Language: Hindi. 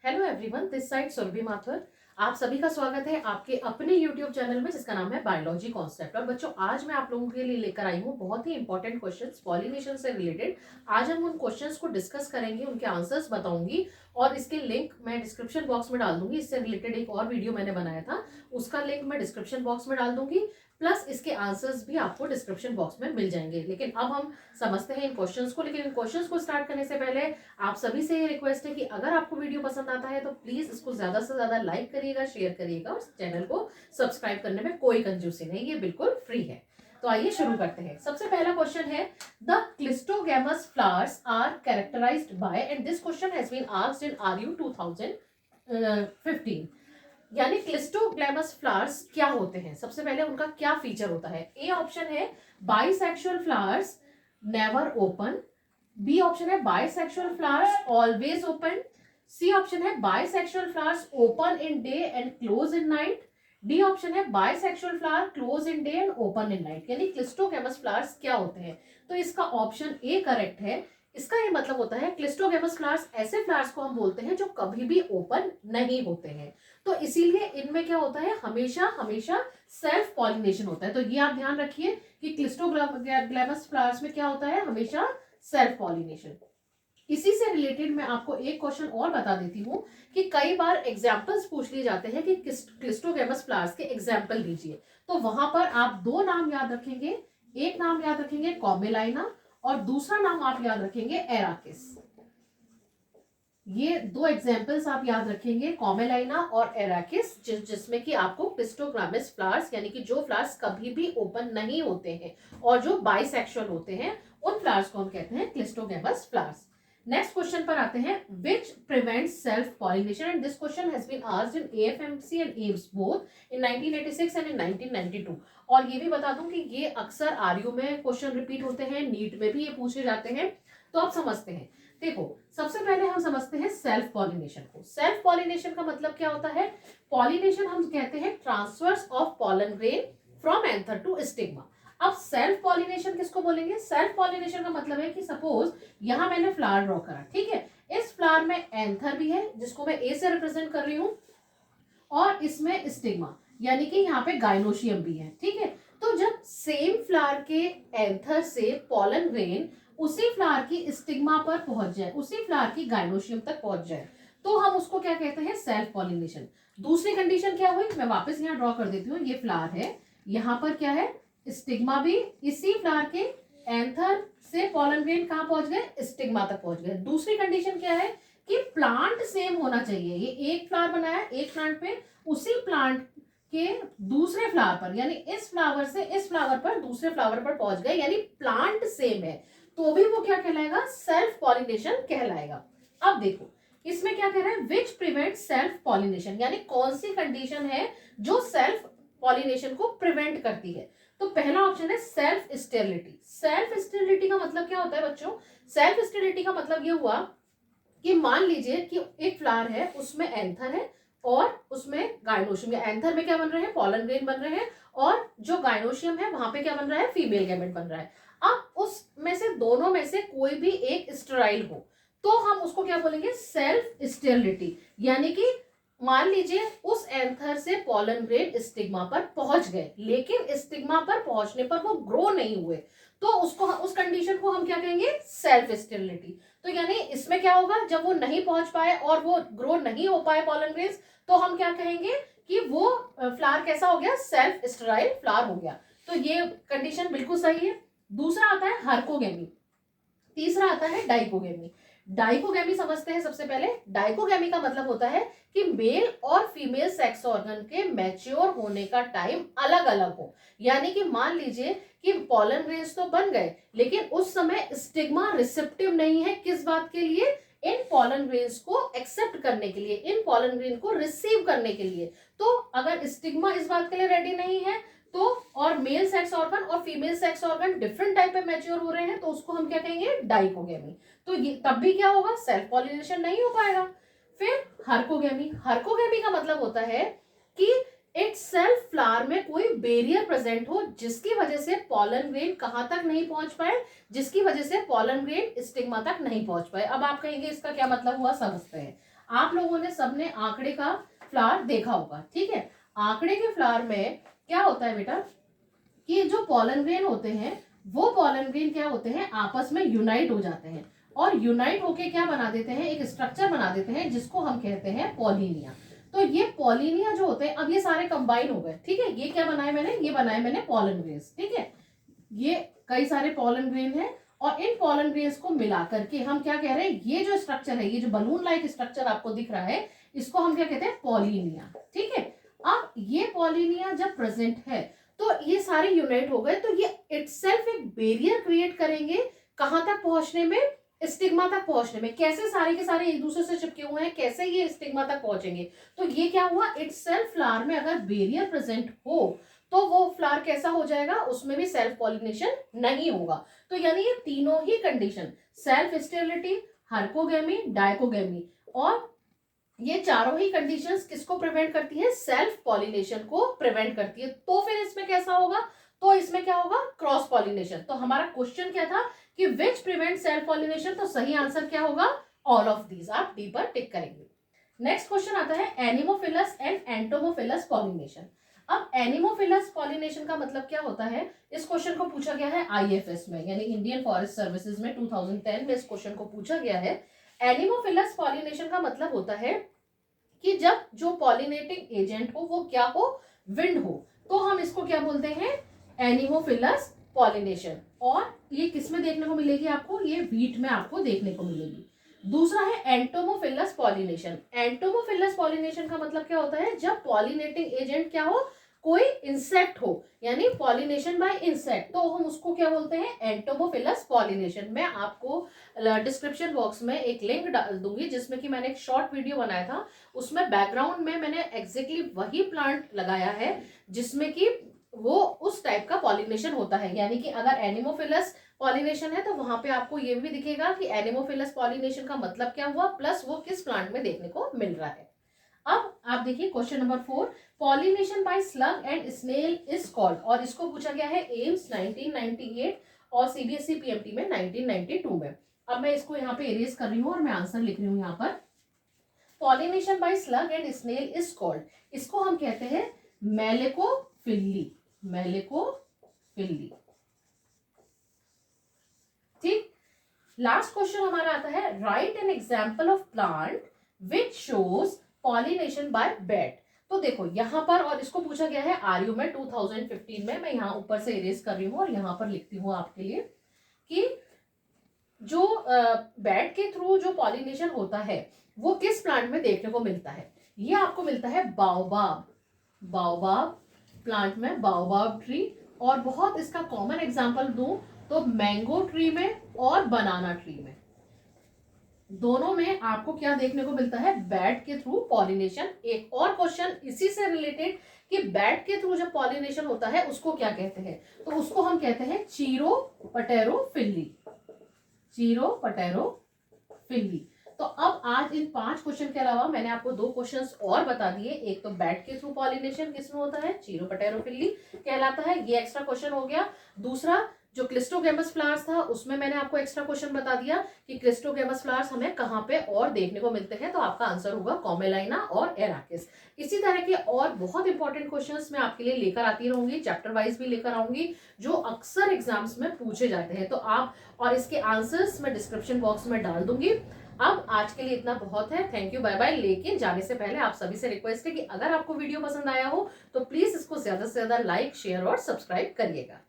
Hello everyone, this side Surabhi Mathur. आप सभी का स्वागत है आपके अपने यूट्यूब चैनल में जिसका नाम है बायोलॉजी कॉन्सेप्ट। और बच्चों, आज मैं आप लोगों के लिए लेकर आई हूँ बहुत ही इंपॉर्टेंट क्वेश्चंस पॉलिनेशन से रिलेटेड। आज हम उन क्वेश्चंस को डिस्कस करेंगे, उनके आंसर्स बताऊंगी और इसके लिंक मैं डिस्क्रिप्शन बॉक्स में डाल दूंगी। इससे रिलेटेड एक और वीडियो मैंने बनाया था, उसका लिंक मैं डिस्क्रिप्शन बॉक्स में डाल दूंगी, प्लस इसके आंसर्स भी आपको डिस्क्रिप्शन बॉक्स में मिल जाएंगे। लेकिन अब हम समझते हैं इन क्वेश्चंस को। लेकिन इन क्वेश्चंस को स्टार्ट करने से पहले आप सभी से ये रिक्वेस्ट है कि अगर आपको वीडियो पसंद आता है तो प्लीज इसको ज्यादा से ज्यादा लाइक करिएगा, शेयर करिएगा और चैनल को सब्सक्राइब करने में कोई कंजूसी नहीं, ये बिल्कुल फ्री है। तो आइए शुरू करते हैं। सबसे पहला क्वेश्चन है, the cleistogamous flowers are characterized by, and this question has been asked in RU 2015। यानी क्लिस्टोग्लैमस फ्लावर्स क्या होते हैं, सबसे पहले उनका क्या फीचर होता है। ए ऑप्शन है bisexual flowers never open, B option है bisexual flowers always open, C option है bisexual flowers open in day and close in night, D option है bisexual flower close in day and open in night. यानी क्लिस्टोगैमस फ्लावर्स क्या होते हैं, तो इसका ऑप्शन ए करेक्ट है। इसका ये मतलब होता है क्लिस्टोगैमस फ्लावर्स ऐसे फ्लावर्स को हम बोलते हैं जो कभी भी ओपन नहीं होते हैं। तो इसीलिए इनमें क्या होता है, हमेशा हमेशा सेल्फ पॉलिनेशन होता है। तो ये आप ध्यान रखिए कि क्लिस्टोग्लैमस फ्लावर्स में क्या होता है, हमेशा सेल्फ पॉलिनेशन। इसी से रिलेटेड मैं आपको एक क्वेश्चन और बता देती हूँ कि कई बार एग्जाम्पल्स पूछ लिए जाते हैं कि क्लिस्टोगैमस फ्लावर्स के एग्जाम्पल दीजिए। तो वहां पर आप दो नाम याद रखेंगे, एक नाम याद रखेंगे कॉमेलाइना और दूसरा नाम आप याद रखेंगे एराकिस। ये दो एग्जाम्पल्स आप याद रखेंगे, कॉमेलाइना और एराकिस, जिसमें कि आपको क्लिस्टोग्लैमस फ्लावर्स यानी कि जो फ्लावर्स कभी भी ओपन नहीं होते हैं और जो बाइसेक्सुअल होते हैं, उन फ्लावर्स को हम कहते हैं क्लिस्टोगैमस फ्लावर्स। नेक्स्ट क्वेश्चन पर आते हैं, which prevents self pollination, and this question has been asked in AFMC and AIIMS both in 1986 and in 1992। और ये भी बता दूं कि ये अक्सर आरयू में क्वेश्चन रिपीट होते हैं, नीट में भी ये पूछे जाते हैं। तो आप समझते हैं, देखो सबसे पहले हम समझते हैं सेल्फ पॉलिनेशन को। सेल्फ पॉलिनेशन का मतलब क्या होता है, पॉलिनेशन हम कहते हैं transfers of pollen grain from anther to stigma. अब सेल्फ पॉलिनेशन किसको बोलेंगे, सेल्फ पॉलिनेशन का मतलब है कि सपोज यहां मैंने फ्लावर ड्रॉ करा, ठीक है, इस फ्लावर में एंथर भी है जिसको मैं ए से रिप्रेजेंट कर रही हूं, और इसमें स्टिग्मा यानी कि यहाँ पे गाइनोशियम भी है, ठीक है। तो जब सेम फ्लावर के एंथर से पॉलन ग्रेन उसी फ्लावर की स्टिग्मा पर पहुंच जाए, उसी फ्लावर की गाइनोशियम तक पहुंच जाए, तो हम उसको क्या कहते हैं, सेल्फ पॉलिनेशन। दूसरी कंडीशन क्या हुई, मैं वापस यहाँ ड्रॉ कर देती हूँ, ये फ्लावर है, यहाँ पर क्या है, स्टिग्मा भी इसी फ्लावर के एंथर से पॉलन ग्रेन कहाँ पहुंच गए, स्टिग्मा तक पहुंच गए। दूसरी कंडीशन क्या है कि प्लांट सेम होना चाहिए। ये एक फ्लावर बनाया एक प्लांट पे, उसी प्लांट के दूसरे फ्लावर पर, यानी इस फ्लावर से इस फ्लावर पर दूसरे फ्लावर पर पहुंच गए, यानी प्लांट सेम है, तो भी वो क्या कहलाएगा, सेल्फ पॉलिनेशन कहलाएगा। अब देखो इसमें क्या कह रहा है, विच प्रिवेंट सेल्फ पॉलिनेशन, यानी कौन सी कंडीशन है जो सेल्फ पॉलिनेशन को प्रिवेंट करती है। तो पहला ऑप्शन है सेल्फ स्टेरिलिटी। सेल्फ स्टेरिलिटी का मतलब क्या होता है बच्चों, सेल्फ स्टेरिलिटी का मतलब ये हुआ कि मान लीजिए कि एक फ्लावर है, उसमें एंथर है और उसमें गाइनोशियम, या एंथर में क्या बन रहे हैं, पॉलन ग्रेन बन रहे हैं, और जो गाइनोशियम है वहां पे क्या बन रहा है, फीमेल गैमेट बन रहा है। अब उसमें से दोनों में से कोई भी एक स्टेराइल हो तो हम उसको क्या बोलेंगे, सेल्फ स्टेरिलिटी। यानी कि मान लीजिए उस एंथर से पॉलन ग्रेन स्टिग्मा पर पहुंच गए, लेकिन स्टिग्मा पर पहुंचने पर वो ग्रो नहीं हुए, तो उसको, उस कंडीशन को हम क्या कहेंगे, सेल्फ स्टेरिलिटी। तो यानी इसमें क्या होगा, जब वो नहीं पहुंच पाए और वो ग्रो नहीं हो पाए पॉलन ग्रेन्स, तो हम क्या कहेंगे कि वो फ्लावर कैसा हो गया, सेल्फ स्टेराइल फ्लावर हो गया। तो ये कंडीशन बिल्कुल सही है। दूसरा आता है हार्कोगेमी, तीसरा आता है डाइकोगेमी। डाइकोगेमी समझते हैं सबसे पहले। डाइकोगेमी का मतलब होता है कि मेल और फीमेल सेक्स ऑर्गन के मैच्योर होने का टाइम अलग अलग हो। यानी कि मान लीजिए कि पॉलन ग्रेन्स तो बन गए, लेकिन उस समय स्टिग्मा रिसेप्टिव नहीं है, किस बात के लिए, इन पॉलन ग्रेन्स को एक्सेप्ट करने के लिए, इन पॉलन ग्रेन को रिसीव करने के लिए। तो अगर स्टिग्मा इस बात के लिए रेडी नहीं है, तो और मेल सेक्स ऑर्गन और female sex organ different type पे मैच्योर हो रहे हैं, तो उसको हम क्या कहेंगे, डाइकोगेमी। तो ये तब भी क्या होगा, सेल्फ पॉलिनेशन नहीं हो पाएगा। फिर हार्कोगेमी। हार्कोगेमी का मतलब होता है कि एक सेल्फ फ्लावर में कोई बैरियर प्रेजेंट हो जिसकी वजह से पॉलन ग्रेन कहां तक नहीं पहुंच पाए, जिसकी वजह से पॉलन ग्रेन स्टिग्मा तक नहीं पहुंच पाए। अब आप कहेंगे इसका क्या मतलब हुआ, समझते हैं। आप लोगों ने सबने आंकड़े का फ्लावर देखा होगा, ठीक है। आंकड़े के फ्लावर में क्या होता है बेटा कि जो पॉलन ग्रेन होते हैं वो पॉलन ग्रेन क्या होते हैं, आपस में यूनाइट हो जाते हैं और यूनाइट होके क्या बना देते हैं, एक स्ट्रक्चर बना देते हैं जिसको हम कहते हैं पॉलिनिया। तो ये पॉलिनिया जो होते हैं, अब ये सारे कंबाइन हो गए, ठीक है। ये क्या बनाए मैंने, ये बनाए मैंने पॉलन ग्रेन्स, ठीक है। ये कई सारे पॉलन ग्रेन है और इन पॉलन ग्रेन्स को मिला करके हम क्या कह रहे हैं, ये जो स्ट्रक्चर है, ये जो बलून लाइक स्ट्रक्चर आपको दिख रहा है, इसको हम क्या कहते हैं, पॉलिनिया, ठीक है। अब ये पॉलिनिया जब प्रेजेंट है तो ये सारे यूनाइट हो गए, तो ये इटसेल्फ एक बैरियर क्रिएट करेंगे कहां तक पहुंचने में, स्टिग्मा तक पहुंचने में। कैसे सारे के सारे एक दूसरे से चिपके हुए हैं, कैसे ये स्टिग्मा तक पहुंचेंगे। तो ये क्या हुआ, इटसेल्फ फ्लावर में अगर बैरियर प्रेजेंट हो तो वो फ्लावर कैसा हो जाएगा, उसमें भी सेल्फ पॉलिनेशन नहीं होगा। तो यानी ये तीनों ही कंडीशन, सेल्फ स्टेरिलिटी, हार्कोगेमी, डायकोगेमी, और ये चारों ही कंडीशंस किसको प्रिवेंट करती है, सेल्फ पॉलिनेशन को प्रिवेंट करती है। तो फिर इसमें कैसा होगा, तो इसमें क्या होगा, क्रॉस पॉलिनेशन। तो हमारा क्वेश्चन क्या था कि विच प्रिवेंट सेल्फ पॉलिनेशन, तो सही आंसर क्या होगा, ऑल ऑफ दीज। आप डी पर टिक करेंगे। नेक्स्ट क्वेश्चन आता है एनिमोफिलस एंड एंटोमोफिलस पॉलिनेशन। अब एनिमोफिलस पॉलिनेशन का मतलब क्या होता है, इस क्वेश्चन को पूछा गया है आईएफएस में, यानी इंडियन फॉरेस्ट सर्विसेज में 2010 में इस क्वेश्चन को पूछा गया है। एनिमोफिलस पॉलिनेशन का मतलब होता है कि जब जो पॉलिनेटिंग एजेंट हो वो क्या हो, विंड हो, तो हम इसको क्या बोलते हैं, एनिमोफिलस पॉलिनेशन। और ये किसमें देखने को मिलेगी आपको, ये व्हीट में आपको देखने को मिलेगी। दूसरा है एंटोमोफिलस पॉलिनेशन। एंटोमोफिलस पॉलिनेशन का मतलब क्या होता है, जब पॉलिनेटिंग एजेंट क्या हो, कोई इंसेक्ट हो, यानी पॉलिनेशन बाय इंसेक्ट, तो हम उसको क्या बोलते हैं, एंटोमोफिलस पॉलिनेशन। मैं आपको डिस्क्रिप्शन बॉक्स में एक लिंक डाल दूंगी जिसमें कि मैंने एक शॉर्ट वीडियो बनाया था, उसमें बैकग्राउंड में मैंने एग्जैक्टली वही प्लांट लगाया है जिसमें कि वो उस टाइप का पॉलिनेशन होता है। यानी कि अगर एनिमोफिलस पॉलिनेशन है तो वहां पे आपको ये भी दिखेगा कि एनिमोफिलस पॉलिनेशन का मतलब क्या हुआ, प्लस वो किस प्लांट में देखने को मिल रहा है। अब आप देखिए question number 4, pollination by slug and snail is called, और इसको पूछा गया है एम्स 1998 और सीबीएसई पीएमटी में 1992 में। अब मैं इसको यहाँ पे एरेज कर रही हूँ और मैं आंसर लिख रही हूँ यहाँ पर। Pollination by slug and snail is called, इसको हम कहते हैं मेलेकोफिली, मेलेकोफिली, ठीक। लास्ट क्वेश्चन हमारा आता है, write an example of plant which shows pollination by bat. तो देखो यहाँ पर, और इसको पूछा गया है आरयू में 2015 में, मैं यहाँ ऊपर से इरेज कर रही हूँ और यहाँ पर लिखती हूँ आपके लिए कि जो बैट के थ्रू जो पॉलिनेशन होता है वो किस प्लांट में देखने को मिलता है। ये आपको मिलता है बाओबाब, बाओबाब प्लांट में, बाओबाब ट्री। और बहुत इसका कॉमन एग्जांपल दूं तो मैंगो ट्री में और बनाना ट्री में, दोनों में आपको क्या देखने को मिलता है, बैट के थ्रू पॉलिनेशन। एक और क्वेश्चन इसी से रिलेटेड कि बैट के थ्रू जब पॉलिनेशन होता है उसको क्या कहते हैं, तो उसको हम कहते हैं चीरोपटेरोफिली, चीरोपटेरोफिली। तो अब आज इन 5 क्वेश्चन के अलावा मैंने आपको 2 क्वेश्चंस और बता दिए। एक तो बैट के थ्रू पॉलिनेशन किसमें होता है, चीरोपटेरोफिली कहलाता है, ये एक्स्ट्रा क्वेश्चन हो गया। दूसरा जो क्लिस्टोगेमस फ्लावर्स था उसमें मैंने आपको एक्स्ट्रा क्वेश्चन बता दिया कि क्लिस्टोगेमस फ्लावर्स हमें कहाँ पे और देखने को मिलते हैं, तो आपका आंसर होगा कॉमेलाइना और एराकिस। इसी तरह के और बहुत इंपॉर्टेंट क्वेश्चंस मैं आपके लिए लेकर आती रहूंगी, चैप्टर वाइज भी लेकर आऊंगी, जो अक्सर एग्जाम्स में पूछे जाते हैं। तो आप, और इसके आंसर्स मैं डिस्क्रिप्शन बॉक्स में डाल दूंगी। अब आज के लिए इतना बहुत है, थैंक यू, बाय बाय। लेकिन जाने से पहले आप सभी से रिक्वेस्ट है कि अगर आपको वीडियो पसंद आया हो तो प्लीज इसको ज्यादा से ज्यादा लाइक, शेयर और सब्सक्राइब करिएगा।